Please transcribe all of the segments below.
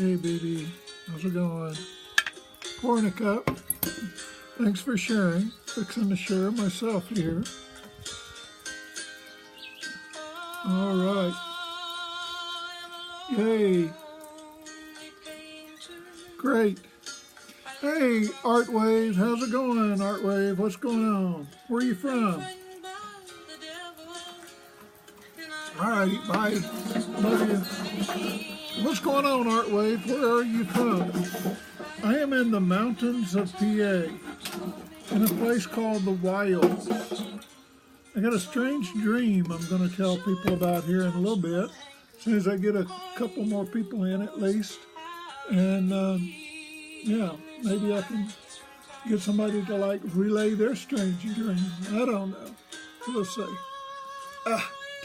Hey baby, how's it going? Pouring a cup. Thanks for sharing. Fixing to share myself here. All right. Yay. Great. Hey, Art Wave, how's it going, Art Wave? What's going on? Where are you from? All righty, bye. Love you. What's going on, Art Wave? Where are you from? I am in the mountains of PA, in a place called the Wilds. I got a strange dream I'm going to tell people about here in a little bit, as soon as I get a couple more people in at least. And yeah, maybe I can get somebody to like relay their strange dream. I don't know. We'll see.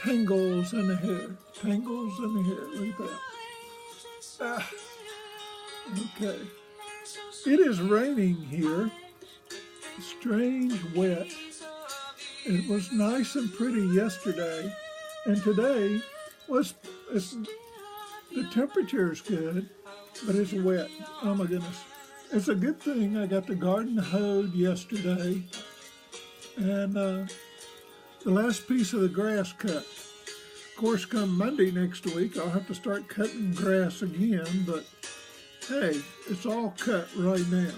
Tangles in the hair. Tangles in the hair. Look at that. Okay. It is raining here. Strange wet. It was nice and pretty yesterday, and today the temperature is good, but it's wet. Oh my goodness. It's a good thing I got the garden hoed yesterday, and the last piece of the grass cut. Of course, come Monday next week, I'll have to start cutting grass again, but hey, it's all cut right now.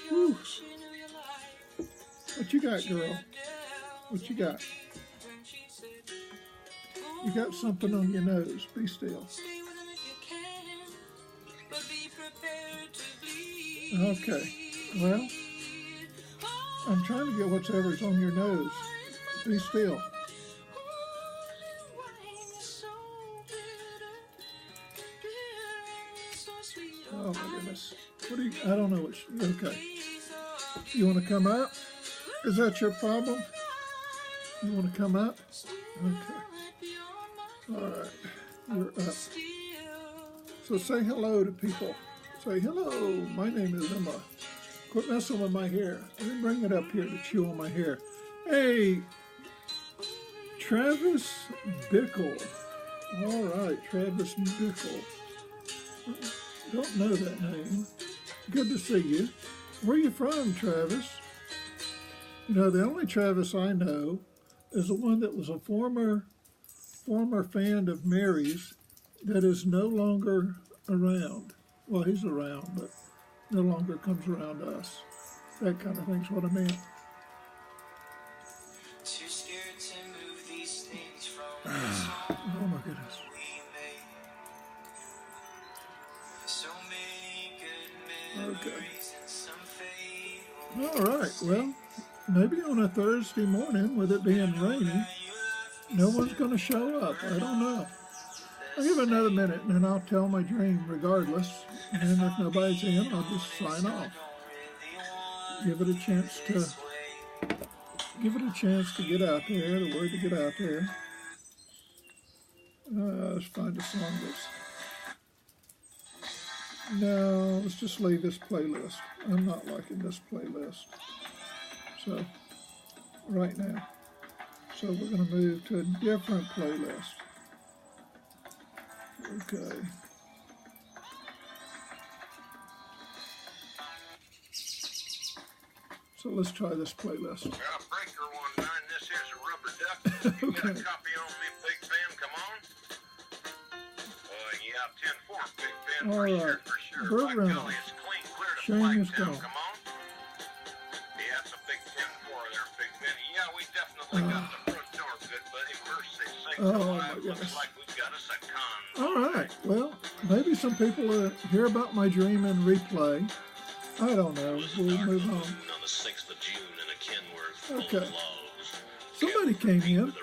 Whew. What you got, girl? What you got? You got something on your nose. Be still. Okay. Well, I'm trying to get whatever's on your nose. Be still. Oh my goodness. What do you, I don't know what, okay. You want to come up? Is that your problem? You want to come up? Okay. All right. You're up. So say hello to people. Say, hello, my name is Emma. Quit messing with my hair. Let me bring it up here to chew on my hair. Hey, Travis Bickle. All right, Travis Bickle. Don't know that name. Good to see you. Where are you from, Travis? You know, the only Travis I know is the one that was a former fan of Mary's that is no longer around. Well, he's around, but no longer comes around us. That kind of thing's what I meant. Too scared to move these things from oh my goodness. Okay. All right. Well, maybe on a Thursday morning, with it being rainy, no one's going to show up. I don't know. I'll give it another minute, and then I'll tell my dream regardless. And then if nobody's in, I'll just sign off. Give it a chance to get out there. The word to get out there. Let's find a song that's. No, let's just leave this playlist. I'm not liking this playlist. So, right now. So we're going to move to a different playlist. Okay. So let's try this playlist. Got a breaker 19. This here's a rubber duck. You got a copy on me, Big Ben? Come on. Yeah, 10-4, Big Ben. All right. For sure. Bird Runner. Golly, it's clean, clear to Shane is Flagtown. gone. Come on. Yeah, it's a big 10-4 there, Big Ben. Yeah, we definitely got the front door good, buddy. Mercy sakes. Oh, my goodness. Looks like we've got us a con. All right. Well, maybe some people hear about my dream and replay. I don't know. We'll move on. On the 6th of June in a Kenworth full of Okay. logs. Somebody came in.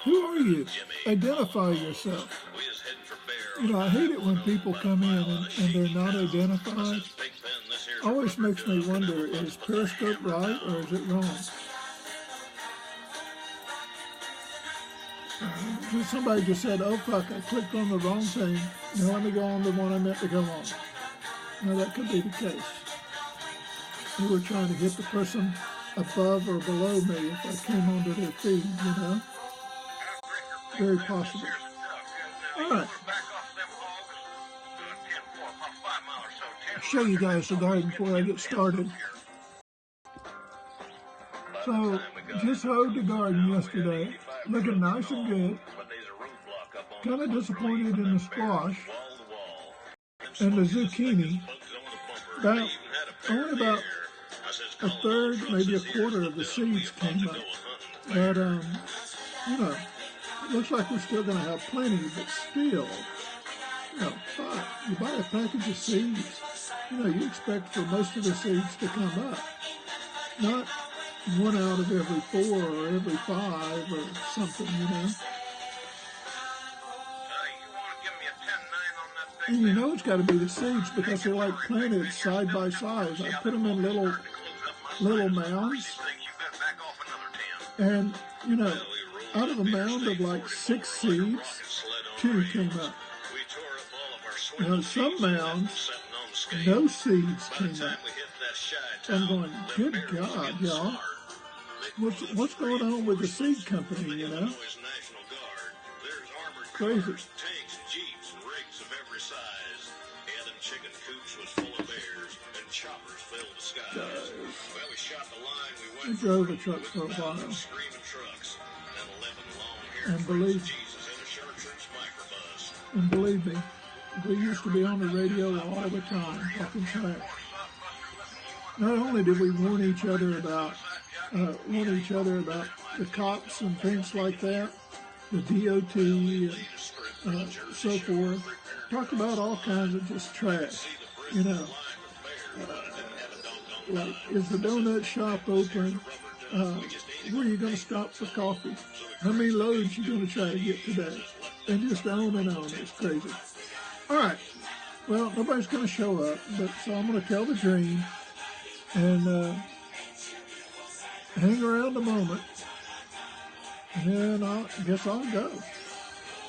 Who are you? Identify yourself. You know, I hate it when people come in and they're not identified. Always makes me wonder, is Periscope right or is it wrong? Somebody just said, oh fuck, I clicked on the wrong thing. Now let me go on the one I meant to go on. Now that could be the case. We were trying to hit the person above or below me if I came onto their feed, you know. very possible. All right. I'll show you guys the garden before I get started. So, just hoed the garden yesterday, looking nice and good. Kind of disappointed in the squash and the zucchini. Only about a third, maybe a quarter of the seeds came up. But, you know, it looks like we're still going to have plenty, but still, you know, you buy a package of seeds, you know, you expect for most of the seeds to come up. Not 1 out of every 4 or every 5 or something, you know. And you know it's got to be the seeds because they're like planted side by side. I put them in little mounds. And, you know, out of a mound of like 6 seeds, 2 came up. Now, some mounds, no seeds came up. I'm going, good God, y'all. What's going on with the seed company, you know? Crazy. We drove a truck for a while. And believe me, we used to be on the radio all the time, talking trash. Not only did we warn each other about the cops and things like that, the DOT and so forth. Talked about all kinds of just trash, you know. Like, is the donut shop open? Where are you going to stop for coffee? How many loads you going to try to get today? And just on and on. It's crazy. All right. Well, nobody's going to show up, but so I'm going to tell the dream and hang around a moment, and then I guess I'll go.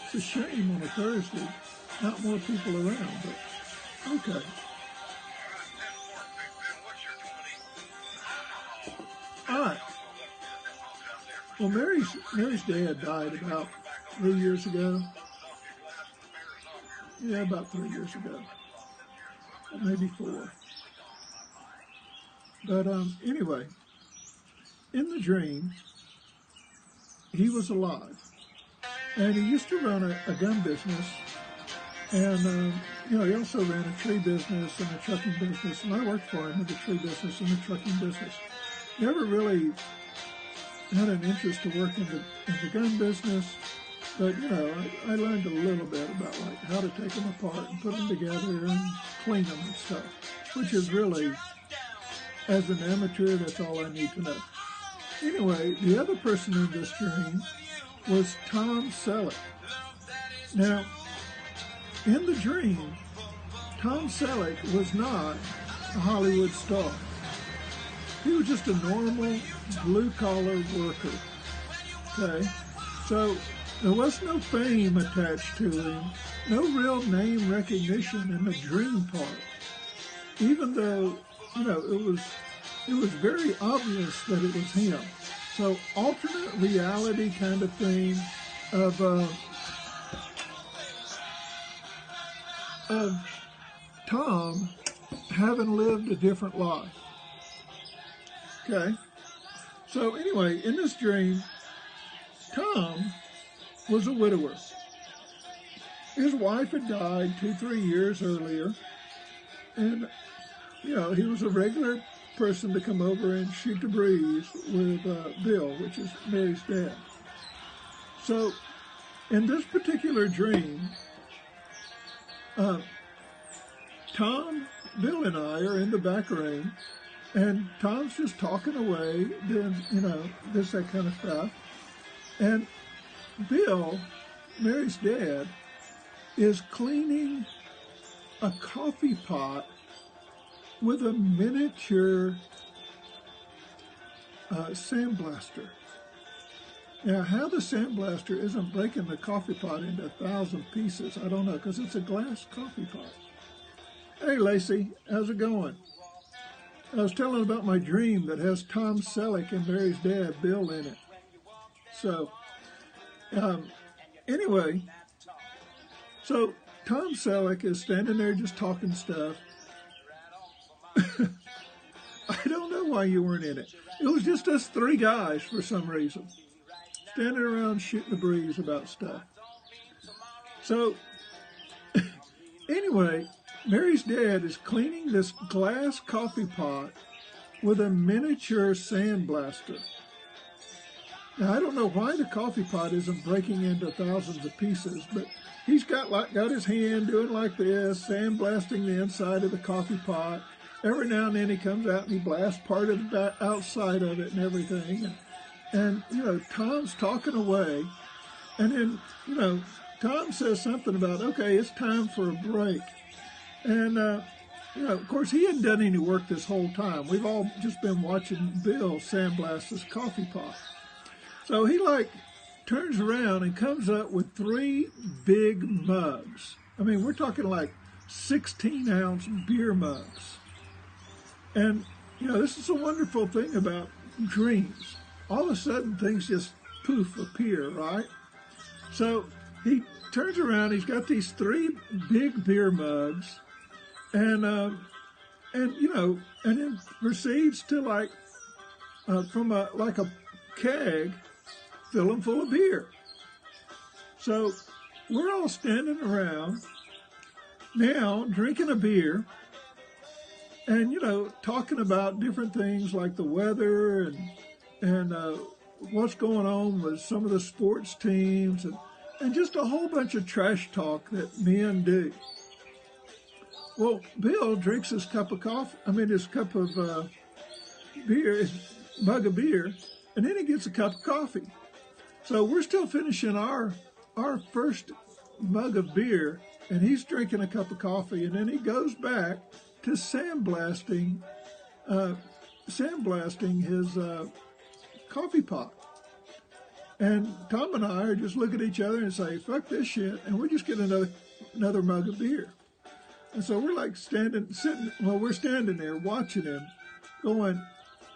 It's a shame on a Thursday, not more people around, but okay. All right. Well, Mary's dad died about 3 years ago. Yeah, about 3 years ago, maybe 4. But anyway. In the dream, he was alive, and he used to run a gun business, and you know, he also ran a tree business and a trucking business, and I worked for him in the tree business and the trucking business. Never really had an interest to work in the gun business, but you know, I learned a little bit about like how to take them apart and put them together and clean them and stuff, which is really, as an amateur, that's all I need to know. Anyway, the other person in this dream was Tom Selleck. Now, in the dream, Tom Selleck was not a Hollywood star. He was just a normal blue-collar worker, okay? So there was no fame attached to him, no real name recognition in the dream part, even though, you know, it was very obvious that it was him. So alternate reality kind of thing of Tom having lived a different life. Okay. So anyway, in this dream, Tom was a widower. His wife had died 2-3 years earlier, and you know, he was a regular person to come over and shoot the breeze with Bill, which is Mary's dad. So in this particular dream, Tom, Bill, and I are in the back room, and Tom's just talking away, doing, you know, this, that kind of stuff. And Bill, Mary's dad, is cleaning a coffee pot with a miniature sandblaster. Now, how the sandblaster isn't breaking the coffee pot into 1,000 pieces, I don't know, because it's a glass coffee pot. Hey, Lacey, how's it going? I was telling about my dream that has Tom Selleck and Mary's dad, Bill, in it. So, Anyway, so Tom Selleck is standing there just talking stuff. I don't know why you weren't in it. It was just us three guys for some reason, standing around shooting the breeze about stuff. So, anyway, Mary's dad is cleaning this glass coffee pot with a miniature sandblaster. Now, I don't know why the coffee pot isn't breaking into thousands of pieces, but he's got his hand doing like this, sandblasting the inside of the coffee pot. Every now and then he comes out and he blasts part of the outside of it and everything. And Tom's talking away. And then, Tom says something about, okay, it's time for a break. And, of course, he hadn't done any work this whole time. We've all just been watching Bill sandblast this coffee pot. So he, turns around and comes up with 3 big mugs. I mean, we're talking like 16-ounce beer mugs. And, this is a wonderful thing about dreams. All of a sudden, things just poof appear, right? So he turns around, he's got these 3 big beer mugs, and then proceeds to from a keg, fill them full of beer. So we're all standing around now drinking a beer and, talking about different things like the weather and what's going on with some of the sports teams and just a whole bunch of trash talk that men do. Well, Bill drinks his cup of beer, his mug of beer, and then he gets a cup of coffee. So we're still finishing our first mug of beer, and he's drinking a cup of coffee, and then he goes back to sandblasting his coffee pot. And Tom and I are just looking at each other and say, fuck this shit, and we just get another mug of beer. And so we're standing there watching him, going,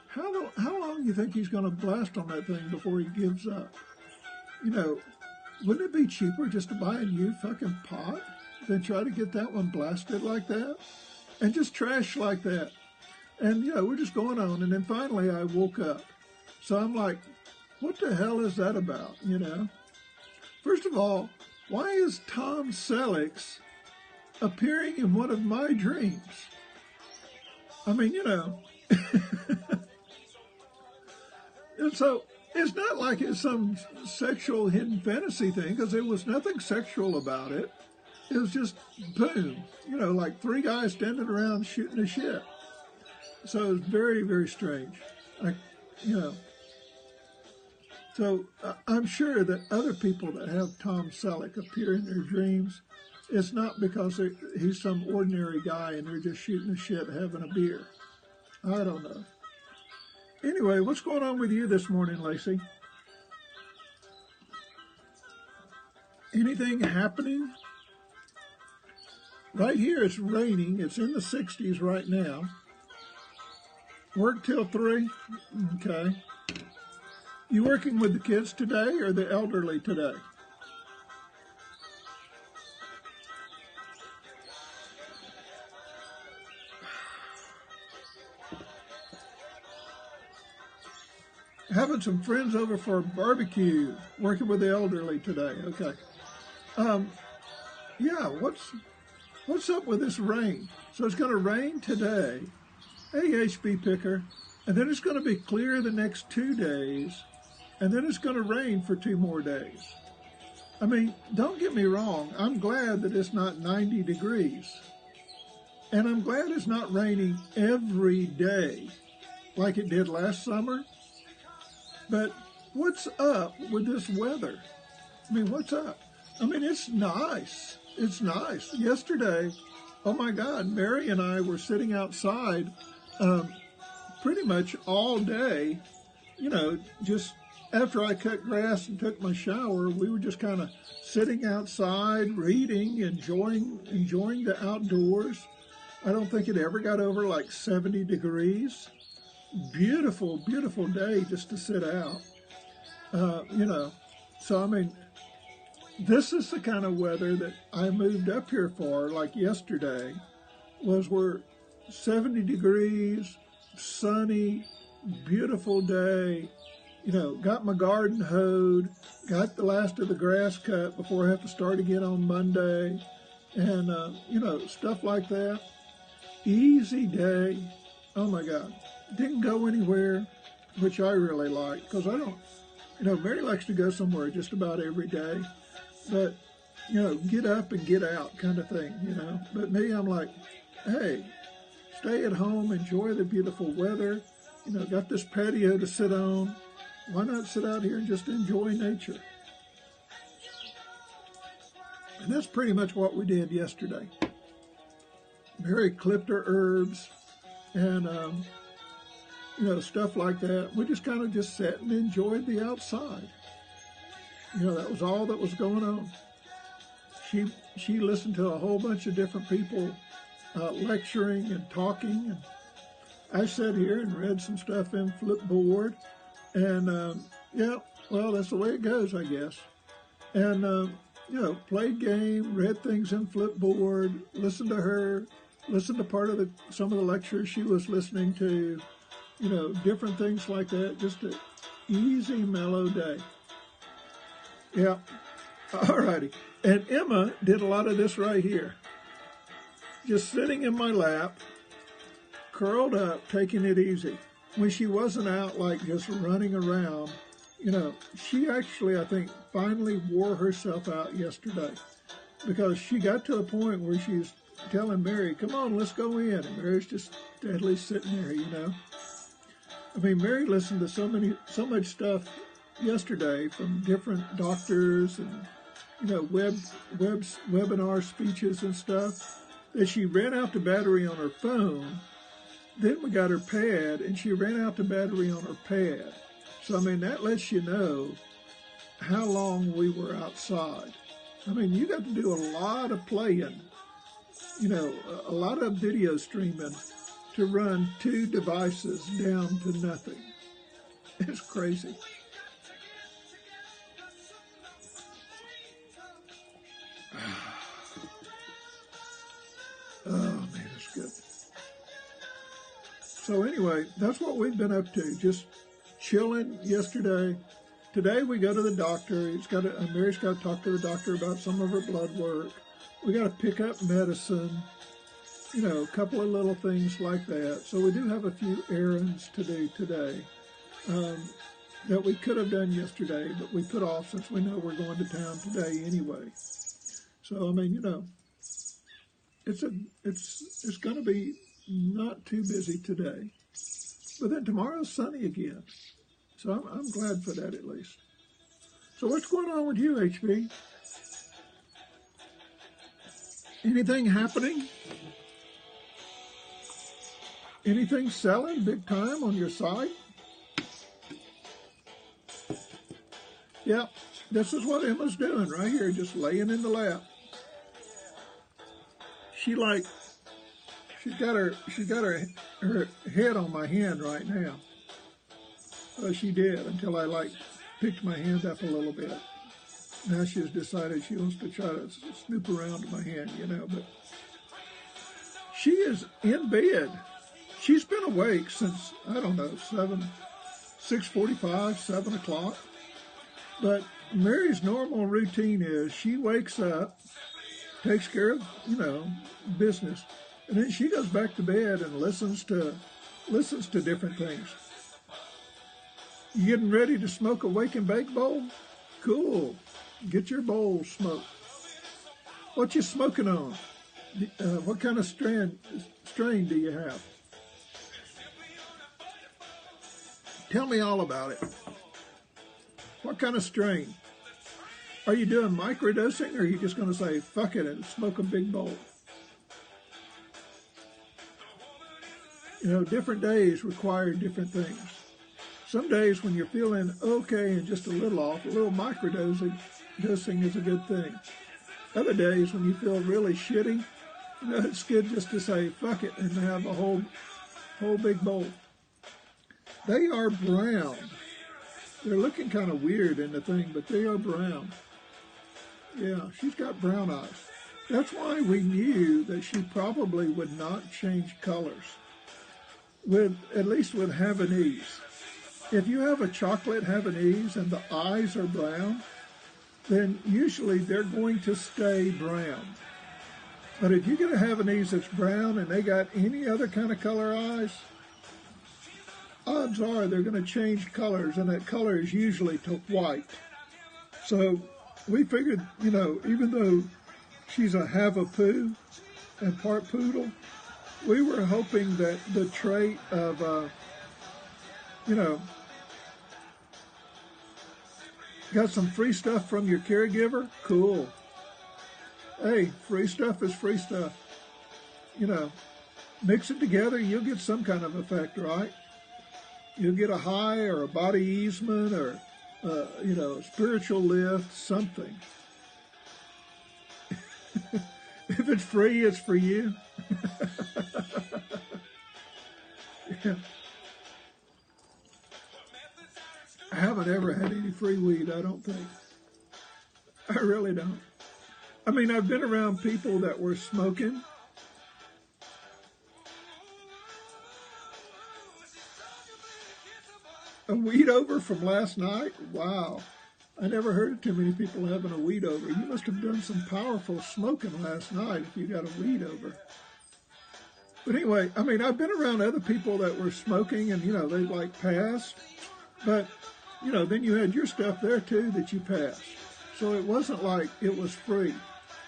how long do you think he's going to blast on that thing before he gives up? Wouldn't it be cheaper just to buy a new fucking pot than try to get that one blasted like that? And just trash like that. And, we're just going on. And then finally I woke up. So I'm like, what the hell is that about, First of all, why is Tom Selleck appearing in one of my dreams? I mean, And so it's not like it's some sexual hidden fantasy thing, because there was nothing sexual about it. It was just boom, like 3 guys standing around shooting the shit. So it was very, very strange. So I'm sure that other people that have Tom Selleck appear in their dreams, it's not because he's some ordinary guy and they're just shooting the shit, having a beer. I don't know. Anyway, what's going on with you this morning, Lacey? Anything happening? Right here it's raining. It's in the 60s right now. Work till 3? Okay. You working with the kids today or the elderly today? Having some friends over for a barbecue, working with the elderly today. Okay. Yeah, what's up with this rain? So it's going to rain today, HB picker, and then it's going to be clear the next 2 days, and then it's going to rain for 2 more days. I mean, don't get me wrong. I'm glad that it's not 90 degrees. And I'm glad it's not raining every day like it did last summer. But what's up with this weather? I mean, what's up? I mean, it's nice. It's nice. Yesterday, oh my God, Mary and I were sitting outside pretty much all day, just after I cut grass and took my shower, we were just kind of sitting outside, reading, enjoying the outdoors. I don't think it ever got over like 70 degrees. Beautiful, beautiful day just to sit out, So, I mean, This is the kind of weather that I moved up here for, like yesterday, was we're 70 degrees, sunny, beautiful day. You know, got my garden hoed, got the last of the grass cut before I have to start again on Monday, and, you know, stuff like that. Easy day. Oh, my God. Didn't go anywhere, which I really like, because I don't, you know, Mary likes to go somewhere just about every day, but, you know, get up and get out kind of thing, you know. But me, I'm like, hey, stay at home, enjoy the beautiful weather. You know, got this patio to sit on. Why not sit out here and just enjoy nature? And that's pretty much what we did yesterday. Mary clipped her herbs and, you know, stuff like that. We just kind of just sat and enjoyed the outside. You know, that was all that was going on. She listened to a whole bunch of different people lecturing and talking. And I sat here and read some stuff in Flipboard. And, yeah, well, that's the way it goes, I guess. And, you know, played game, read things in Flipboard, listened to her, listened to part of some of the lectures she was listening to, you know, different things like that. Just an easy, mellow day. Yeah, all righty. And Emma did a lot of this right here. Just sitting in my lap, curled up, taking it easy. When she wasn't out like just running around, you know, she actually, I think, finally wore herself out yesterday because she got to a point where she's telling Mary, come on, let's go in. And Mary's just steadily sitting there, you know. I mean, Mary listened to so much stuff yesterday from different doctors and, you know, webinar speeches and stuff that she ran out the battery on her phone. Then we got her pad, and she ran out the battery on her pad. So, I mean, that lets you know how long we were outside. I mean, you got to do a lot of playing, you know, a lot of video streaming to run 2 devices down to nothing. It's crazy. Oh, man, it's good. So anyway, that's what we've been up to, just chilling yesterday. Today we go to the doctor. Mary's got to talk to the doctor about some of her blood work. We got to pick up medicine, you know, a couple of little things like that. So we do have a few errands to do today that we could have done yesterday, but we put off since we know we're going to town today anyway. So, I mean, you know, it's going to be not too busy today, but then tomorrow's sunny again. So I'm glad for that at least. So what's going on with you, HB? Anything happening? Anything selling big time on your site? Yeah, this is what Emma's doing right here, just laying in the lap. She's got her head on my hand right now. Well, she did until I picked my hand up a little bit. Now she's decided she wants to try to snoop around my hand, you know, but she is in bed. She's been awake since, I don't know, 6:45, 7 o'clock. But Mary's normal routine is she wakes up, takes care of, you know, business, and then she goes back to bed and listens to different things. You getting ready to smoke a wake and bake bowl? Cool. Get your bowl smoked. What you smoking on? What kind of strain do you have? Tell me all about it. What kind of strain? Are you doing microdosing, or are you just going to say, fuck it, and smoke a big bowl? You know, different days require different things. Some days when you're feeling okay and just a little off, a little microdosing is a good thing. Other days when you feel really shitty, you know, it's good just to say, fuck it, and have a whole big bowl. They are brown. They're looking kind of weird in the thing, but they are brown. Yeah, she's got brown eyes. That's why we knew that she probably would not change colors, with at least with Havanese. If you have a chocolate Havanese and the eyes are brown, then usually they're going to stay brown. But if you get a Havanese that's brown and they got any other kind of color eyes, odds are they're going to change colors, and that color is usually to white. So we figured, even though she's a Havapoo and part poodle, we were hoping that the trait of, got some free stuff from your caregiver? Cool. Hey, free stuff is free stuff. Mix it together, you'll get some kind of effect, right? You'll get a high or a body easement or, a spiritual lift, something. If it's free, it's for you. Yeah. I haven't ever had any free weed, I don't think. I really don't. I mean, I've been around people that were smoking. A weed over from last night? Wow. I never heard of too many people having a weed over. You must have done some powerful smoking last night if you got a weed over. But anyway, I mean, I've been around other people that were smoking and, they like passed. But, then you had your stuff there too that you passed. So it wasn't like it was free.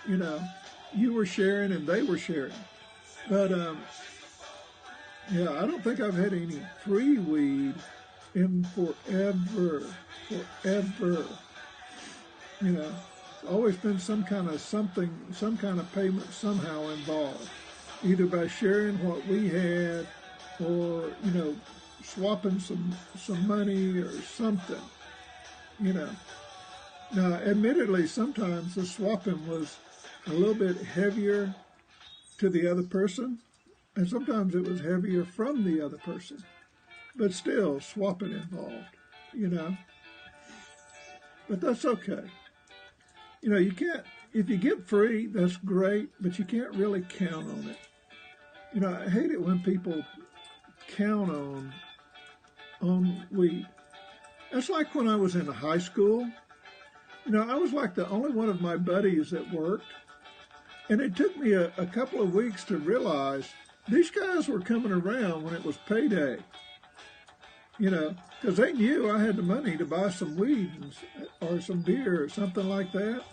You were sharing and they were sharing. But, I don't think I've had any free weed in forever. It's always been some kind of payment somehow involved, either by sharing what we had or, swapping some money or something, Now, admittedly, sometimes the swapping was a little bit heavier to the other person, and sometimes it was heavier from the other person. But still, swapping involved, But that's okay. You can't, if you get free, that's great, but you can't really count on it. I hate it when people count on weed. That's like when I was in high school. I was like the only one of my buddies that worked. And it took me a couple of weeks to realize these guys were coming around when it was payday. Because they knew I had the money to buy some weed or some beer or something like that.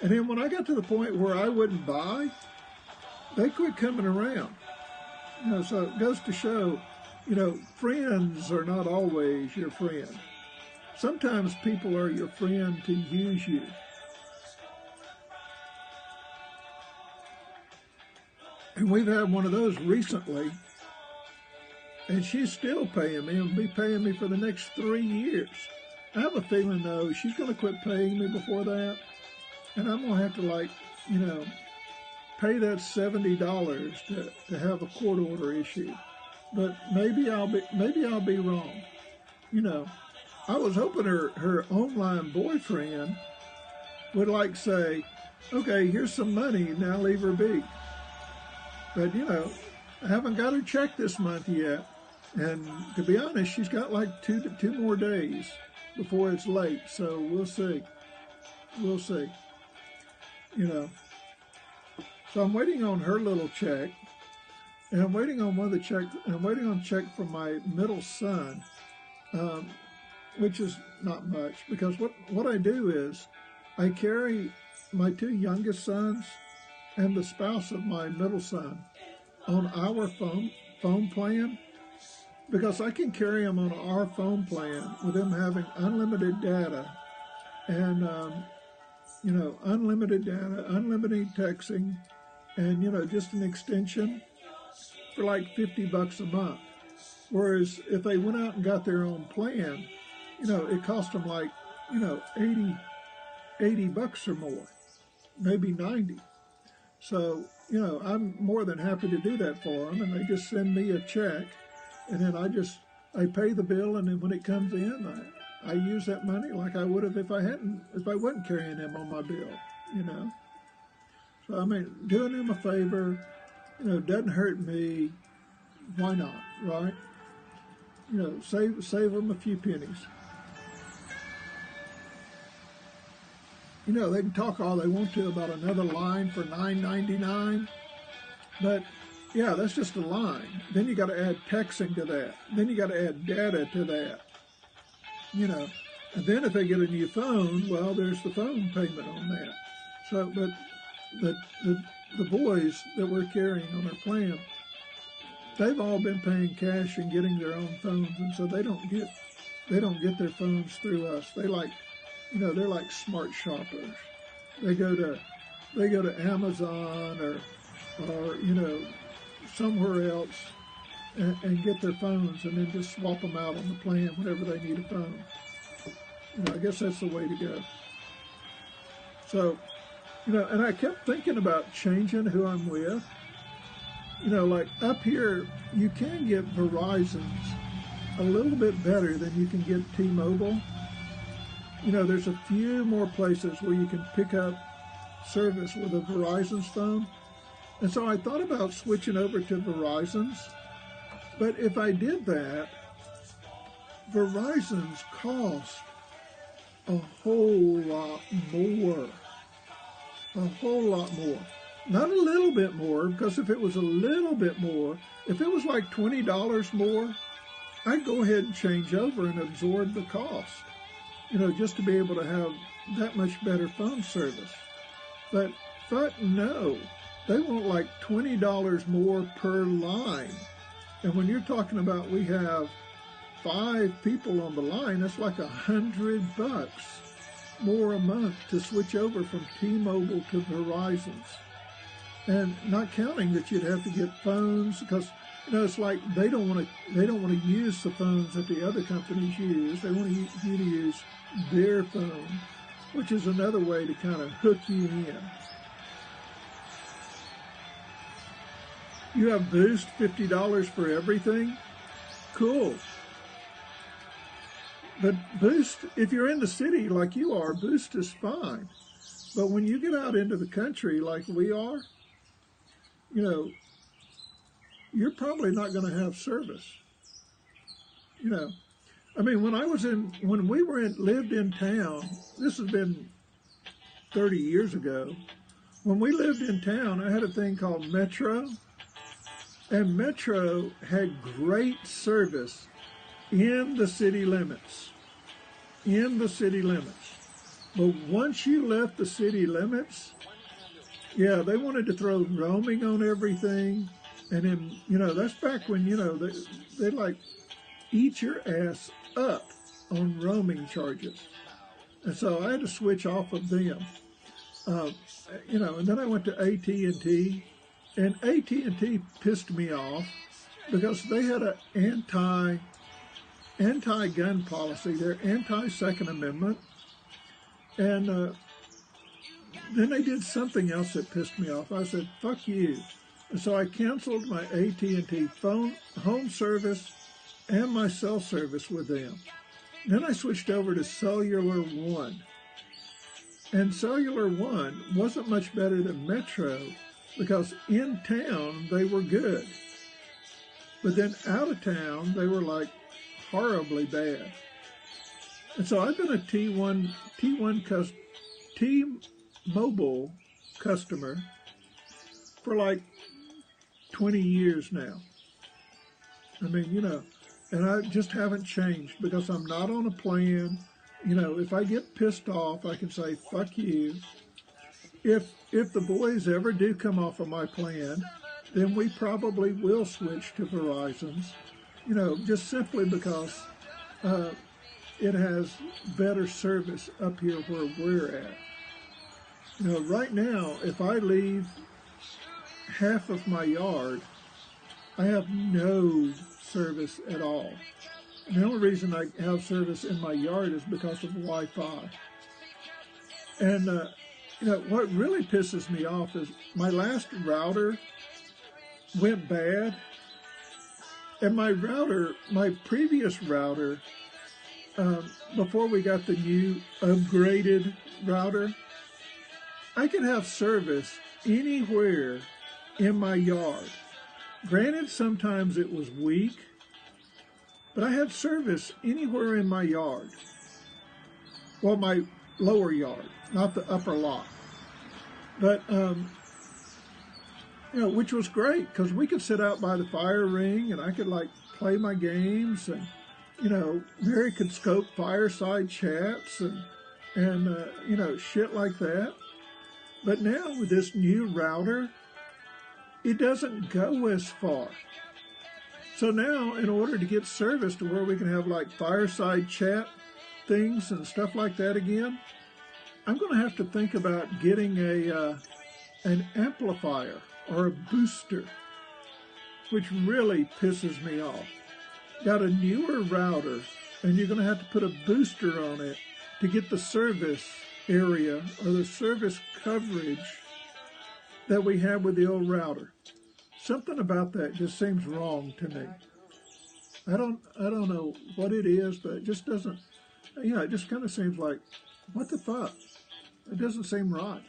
And then when I got to the point where I wouldn't buy, they quit coming around. So it goes to show, friends are not always your friend. Sometimes people are your friend to use you. And we've had one of those recently. And she's still paying me and will be paying me for the next 3 years. I have a feeling, though, she's going to quit paying me before that. And I'm going to have to, pay that $70 to have a court order issued. But maybe I'll be wrong. I was hoping her online boyfriend would, say, okay, here's some money, now leave her be. But, I haven't got her check this month yet. And to be honest, she's got two more days before it's late. So we'll see. We'll see. So I'm waiting on her little check. And I'm waiting on one of the checks. And I'm waiting on a check from my middle son, which is not much. Because what I do is I carry my 2 youngest sons and the spouse of my middle son on our phone plan. Because I can carry them on our phone plan with them having unlimited data and, unlimited data, unlimited texting, and, just an extension for $50 a month. Whereas if they went out and got their own plan, it cost them $80 or more, maybe 90. So, I'm more than happy to do that for them, and they just send me a check. And then I pay the bill, and then when it comes in, I use that money like I would have if I wasn't carrying him on my bill, you know. So I mean, doing him a favor, you know, doesn't hurt me. Why not, right? You know, save them a few pennies. You know, they can talk all they want to about another line for $9.99, but yeah, that's just a line. Then you got to add texting to that. Then you got to add data to that. You know, and then if they get a new phone, well, there's the phone payment on that. So, but the boys that we're carrying on our plan, they've all been paying cash and getting their own phones, and so they don't get their phones through us. They like, you know, they're like smart shoppers. They go to Amazon or you know, somewhere else and get their phones and then just swap them out on the plan whenever they need a phone. You know, I guess that's the way to go. So, you know, and I kept thinking about changing who I'm with. You know, like up here, you can get Verizon's a little bit better than you can get T-Mobile. You know, there's a few more places where you can pick up service with a Verizon's phone. And so I thought about switching over to Verizon's. But if I did that, Verizon's cost a whole lot more. A whole lot more. Not a little bit more, because if it was a little bit more, if it was like $20 more, I'd go ahead and change over and absorb the cost, you know, just to be able to have that much better phone service. But no, they want like $20 more per line. And when you're talking about we have 5 people on the line, that's like $100 more a month to switch over from T-Mobile to Verizon's. And not counting that you'd have to get phones, because you know it's like they don't want to use the phones that the other companies use. They want you to use their phone, which is another way to kind of hook you in. You have Boost, $50 for everything. Cool. But Boost, if you're in the city like you are, Boost is fine. But when you get out into the country like we are, you know, you're probably not going to have service. You know, I mean, when we lived in town, this has been 30 years ago. When we lived in town, I had a thing called Metro, and Metro had great service in the city limits. In the city limits. But once you left the city limits, yeah, they wanted to throw roaming on everything. And then, you know, that's back when, you know, they like eat your ass up on roaming charges. And so I had to switch off of them. You know, and then I went to AT&T, and AT&T pissed me off because they had an anti-gun policy. They're anti-Second Amendment. And then they did something else that pissed me off. I said, fuck you. And so I canceled my AT&T phone, home service, and my cell service with them. Then I switched over to Cellular One. And Cellular One wasn't much better than Metro because in town they were good. But then out of town they were like horribly bad. And so I've been a T-Mobile customer for like 20 years now. I mean, you know, and I just haven't changed because I'm not on a plan. You know, if I get pissed off, I can say, fuck you. If the boys ever do come off of my plan, then we probably will switch to Verizon's, you know, just simply because it has better service up here where we're at. You know, right now, if I leave half of my yard, I have no service at all. The only reason I have service in my yard is because of Wi-Fi. And, you know, what really pisses me off is my last router went bad. And my previous router before we got the new upgraded router, I could have service anywhere in my yard. Granted, sometimes it was weak, but I had service anywhere in my yard. Well, my lower yard, not the upper lot. But, which was great because we could sit out by the fire ring and I could like play my games and, Mary could scope fireside chats and shit like that. But now with this new router, it doesn't go as far. So now, in order to get service to where we can have like fireside chat things and stuff like that again, I'm going to have to think about getting an amplifier or a booster, which really pisses me off. Got a newer router, and you're going to have to put a booster on it to get the service area or the service coverage that we have with the old router. Something about that just seems wrong to me. I don't know what it is, but it just doesn't, it just kind of seems like, what the fuck? It doesn't seem right.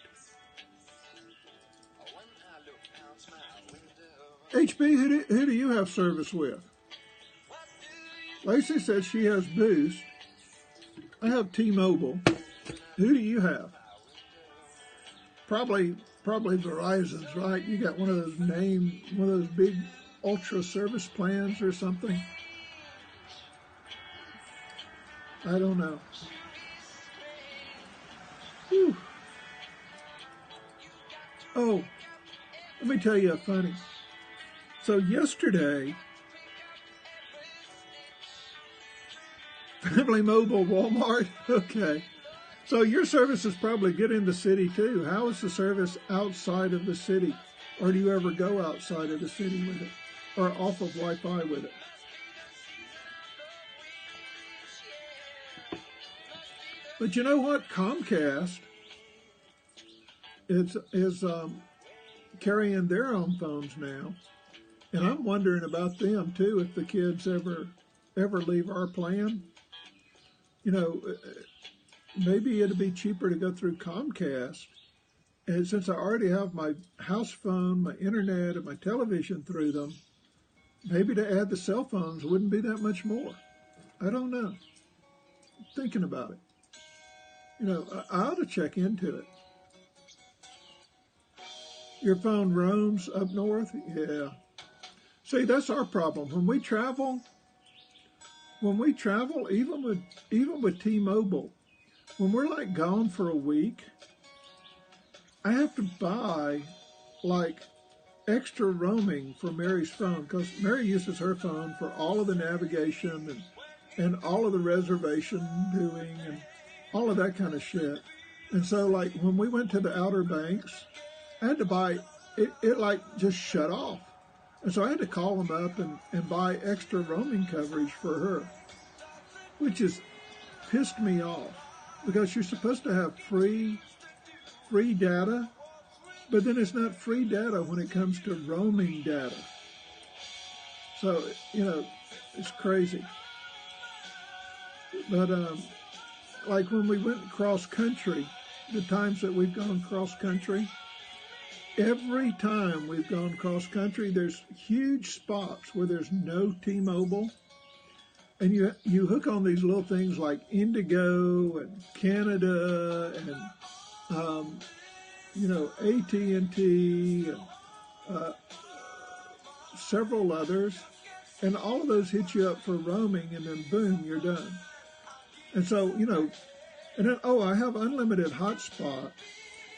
HB, who do you have service with? Lacey says she has Boost. I have T-Mobile. Who do you have? Probably Verizon's, right? You got one of those big ultra service plans or something. I don't know. Whew. Oh, let me tell you a funny. So yesterday, Family Mobile, Walmart, okay. So your service is probably good in the city too. How is the service outside of the city? Or do you ever go outside of the city with it? Or off of Wi-Fi with it? But you know what? Comcast is carrying their own phones now. And I'm wondering about them too, if the kids ever leave our plan. Maybe it'd be cheaper to go through Comcast. And since I already have my house phone, my internet, and my television through them, maybe to add the cell phones wouldn't be that much more. I don't know. I'm thinking about it. I ought to check into it. Your phone roams up north? Yeah. See, that's our problem. When we travel, even with T-Mobile, when we're like gone for a week, I have to buy like extra roaming for Mary's phone because Mary uses her phone for all of the navigation and all of the reservation doing and all of that kind of shit. And so like when we went to the Outer Banks, I had to buy, it like just shut off. And so I had to call them up and buy extra roaming coverage for her, which has pissed me off because you're supposed to have free data, but then it's not free data when it comes to roaming data. So, it's crazy. But like when we went cross country, the times that we've gone cross country, every time we've gone cross country, there's huge spots where there's no T-Mobile. And you hook on these little things like Indigo and Canada and, AT&T and several others. And all of those hit you up for roaming and then boom, you're done. And so, and then, I have unlimited hotspot.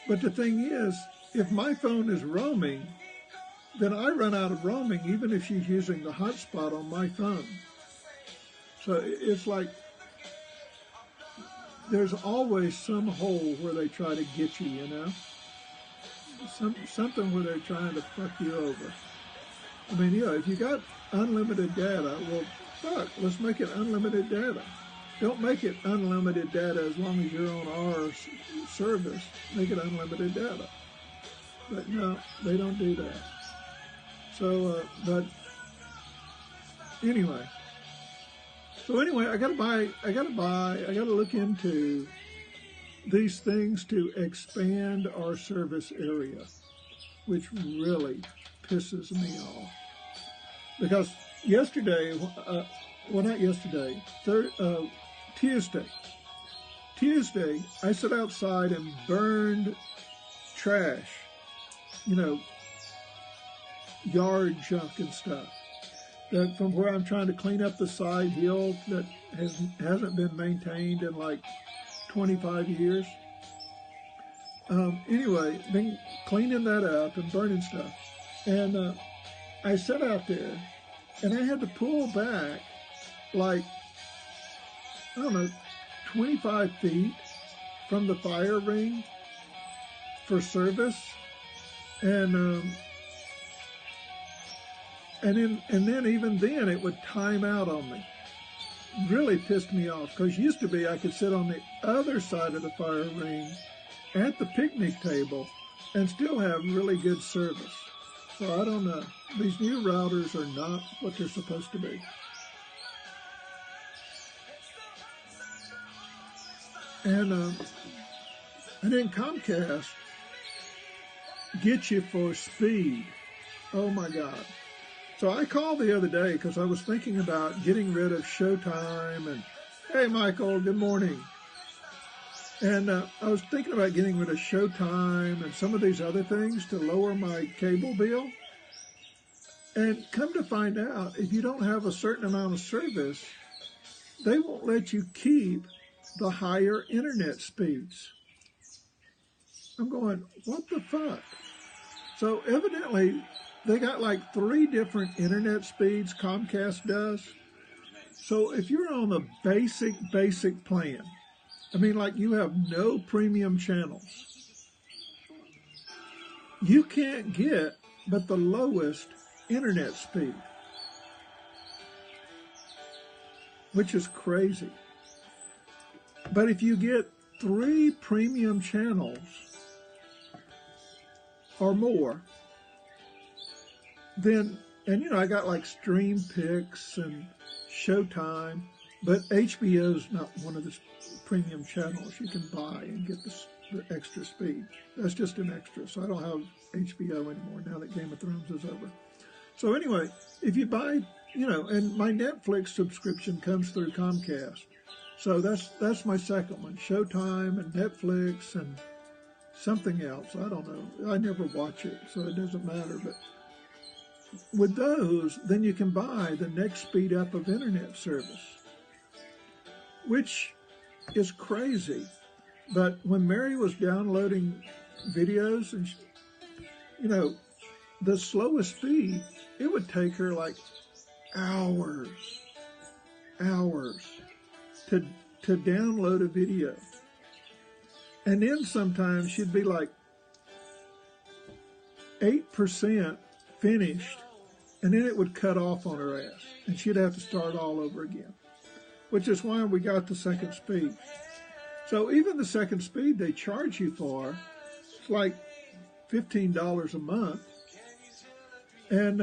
But the thing is, if my phone is roaming, then I run out of roaming even if she's using the hotspot on my phone. So it's like there's always some hole where they try to get you, something where they're trying to fuck you over. I mean, if you got unlimited data, well, fuck, let's make it unlimited data. Don't make it unlimited data as long as you're on our service. Make it unlimited data. But no, they don't do that. So, but anyway. So anyway, I gotta look into these things to expand our service area, which really pisses me off. Because yesterday, well, not yesterday, Tuesday, I sat outside and burned trash, you know, yard junk and stuff. That from where I'm trying to clean up the side hill that hasn't been maintained in like 25 years. Anyway, been cleaning that up and burning stuff. And I sat out there and I had to pull back like, I don't know, 25 feet from the fire ring for service. And then even then it would time out on me. Really pissed me off, because used to be I could sit on the other side of the fire ring at the picnic table and still have really good service. So I don't know. These new routers are not what they're supposed to be. And then Comcast gets you for speed. Oh my God. So I called the other day because I was thinking about getting rid of Showtime and, hey Michael, good morning. And I was thinking about getting rid of Showtime and some of these other things to lower my cable bill. And come to find out, if you don't have a certain amount of service, they won't let you keep the higher internet speeds. I'm going, what the fuck? So evidently, they got like 3 different internet speeds, Comcast does. So if you're on the basic plan, I mean, like you have no premium channels, you can't get but the lowest internet speed, which is crazy. But if you get 3 premium channels or more, then, and you know, I got like Stream Picks and Showtime, but HBO's not one of the premium channels you can buy and get the extra speed. That's just an extra, so I don't have HBO anymore now that Game of Thrones is over. So anyway, if you buy, you know, and my Netflix subscription comes through Comcast. So that's my second one, Showtime and Netflix and something else. I don't know. I never watch it, so it doesn't matter. But with those, then you can buy the next speed up of internet service, which is crazy. But when Mary was downloading videos, and you know, the slowest speed, it would take her like hours to download a video. And then sometimes she'd be like 8% finished, and then it would cut off on her ass, and she'd have to start all over again, which is why we got the second speed. So even the second speed they charge you for, it's like $15 a month. And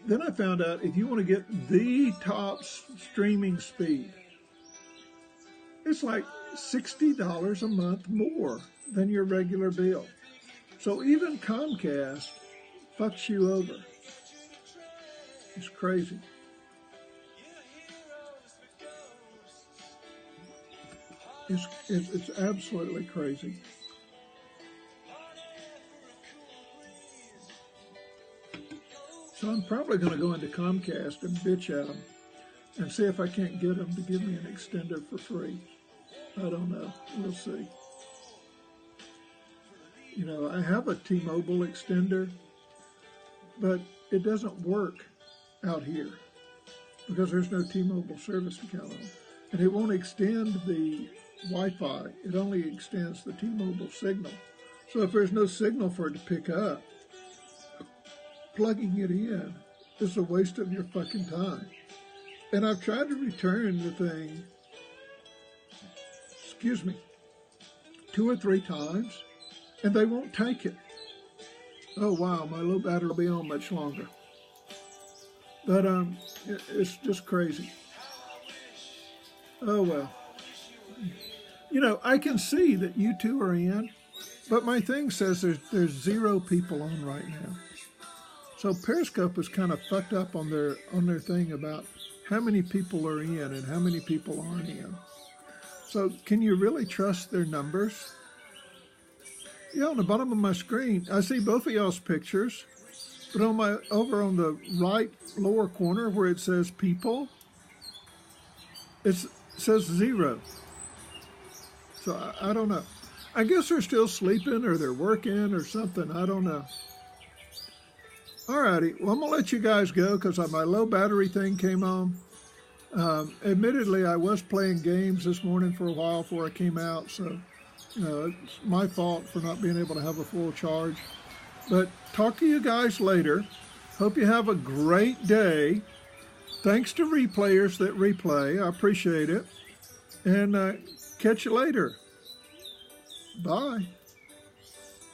then I found out if you want to get the top streaming speed, it's like $60 a month more than your regular bill. So even Comcast fucks you over. It's crazy. It's absolutely crazy. So I'm probably going to go into Comcast and bitch at them and see if I can't get them to give me an extender for free. I don't know. We'll see. You know, I have a T-Mobile extender, but it doesn't work out here because there's no T-Mobile service to count on. And it won't extend the Wi-Fi. It only extends the T-Mobile signal. So if there's no signal for it to pick up, plugging it in is a waste of your fucking time. And I've tried to return the thing, 2 or 3 times, and they won't take it. Oh wow, my low battery will be on much longer. But it's just crazy. Oh, well. You know, I can see that you two are in, but my thing says there's 0 people on right now. So Periscope is kind of fucked up on their thing about how many people are in and how many people aren't in. So can you really trust their numbers? Yeah, on the bottom of my screen, I see both of y'all's pictures, but over on the right lower corner where it says people, it says 0. So I don't know. I guess they're still sleeping or they're working or something. I don't know. Alrighty, well, I'm going to let you guys go because my low battery thing came on. Admittedly, I was playing games this morning for a while before I came out, so it's my fault for not being able to have a full charge. But talk to you guys later. Hope you have a great day. Thanks to replayers that replay. I appreciate it. And catch you later. Bye.